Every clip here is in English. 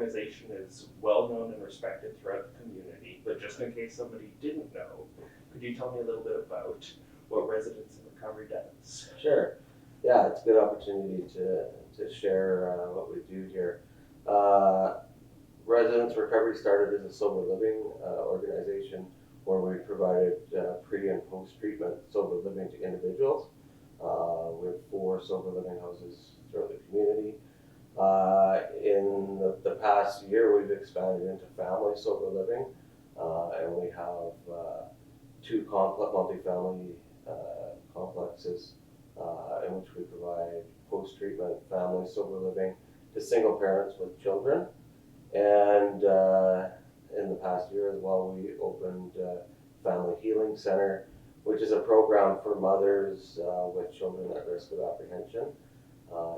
organization is well known and respected throughout the community, but just in case somebody didn't know, could you tell me a little bit about what Residents in Recovery does? Sure. Yeah, it's a good opportunity to share what we do here. Uh, Residents Recovery started as a sober living organization where we provided pre and post treatment sober living to individuals. We have 4 sober living houses throughout the community. In the past year, we've expanded into family sober living, and we have 2 multi-family complexes in which we provide post-treatment family sober living to single parents with children. And in the past year as well, we opened Family Healing Center, which is a program for mothers with children at risk of apprehension,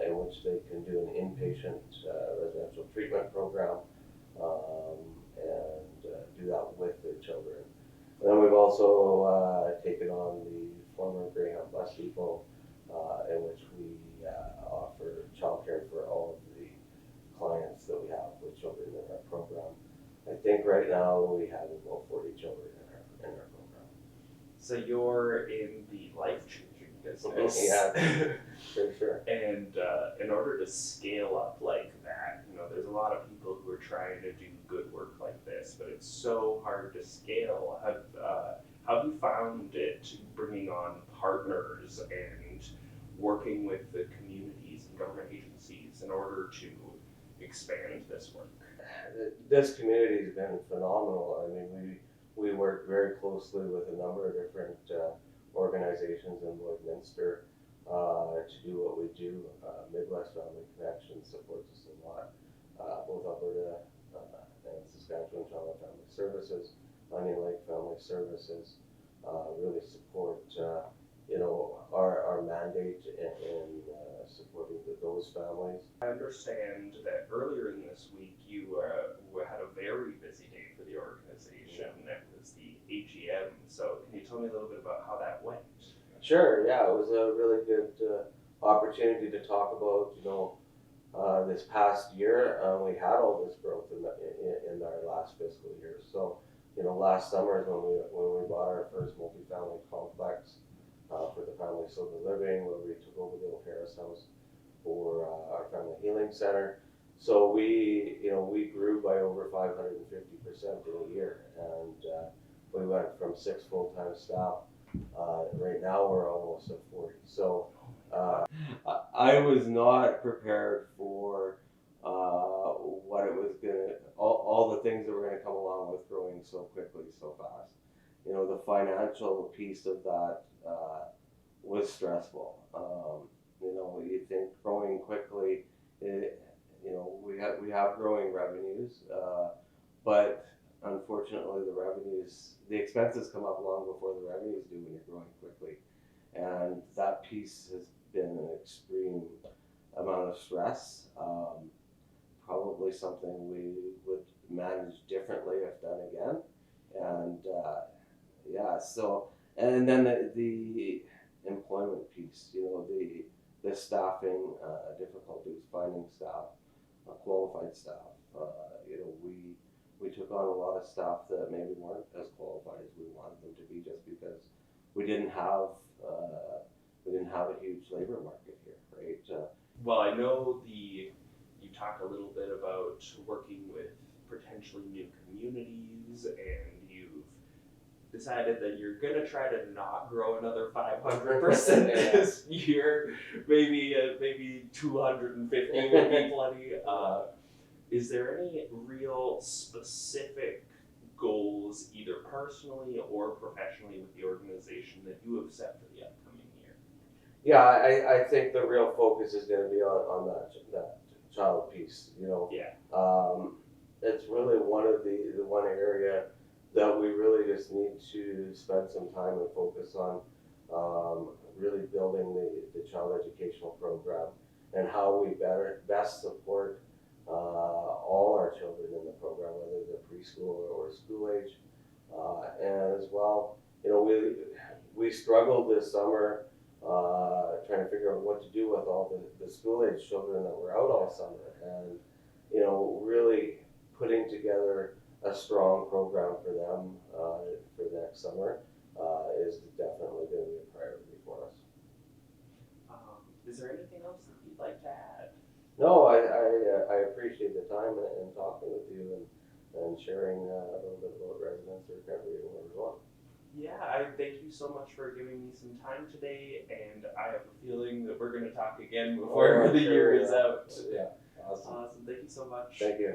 in which they can do an inpatient residential treatment program and do that with their children. And then we've also taken on the former Greyhound bus depot, in which we offer childcare for all of the clients that we have with children in our program. I think right now we have about 40 children in our program. So you're in the life-changing business. Yeah, for sure. And in order to scale up like that, there's a lot of people who are trying to do good work like this, but it's so hard to scale. How have you found it bringing on partners and working with the communities and government agencies in order to expand this work? This community has been phenomenal. I mean, we work very closely with a number of different organizations in Lloydminster to do what we do. Midwest Family Connection supports us a lot. Both Alberta and Saskatchewan Child and Family Services, Onion Lake Family Services really support our mandate in supporting those families. I understand that earlier in this week you had a very busy day for the organization. It was the AGM. So can you tell me a little bit about how that went? Sure. Yeah, it was a really good opportunity to talk about this past year. We had all this growth in our last fiscal year. So last summer is when we bought our first multi-family complex for the family sober living, where we took over the old Harris House for our Family Healing Center. So we grew by over 550% in a year, and we went from 6 full-time staff. Right now we're almost at 40. So I was not prepared for what it was all the things that were gonna come along with growing so quickly, so fast. The financial piece of that was stressful. You think growing quickly, we have growing revenues, but unfortunately the expenses come up long before the revenues do when you're growing quickly. And that piece has been an extreme amount of stress. Probably something we would manage differently if done again. And and then the employment piece, the staffing difficulties, finding staff, qualified staff. We took on a lot of staff that maybe weren't as qualified as we wanted them to be, just because we didn't have a huge labor market here, right? Well, I know you talked a little bit about working with potentially new communities, and you've decided that you're going to try to not grow another 500% this year. Maybe 250 would be plenty. Is there any real specific goals, either personally or professionally, with the organization that you have set for the upcoming year? Yeah, I think the real focus is going to be on that child piece. Yeah. It's really the one area that we really just need to spend some time and focus on, really building the child educational program and how we best support all our children in the program, whether they're preschool or school age. And as well, we struggled this summer trying to figure out what to do with all the school age children that were out all summer. And really putting together a strong program for them for next summer is definitely going to be a priority for us. Is there anything else that you'd like to add? No, I appreciate the time and talking with you and sharing a little bit about residence recovery and where we're going. Yeah, I thank you so much for giving me some time today, and I have a feeling that we're going to talk again before the year is out. Yeah, awesome. Awesome. Thank you so much. Thank you.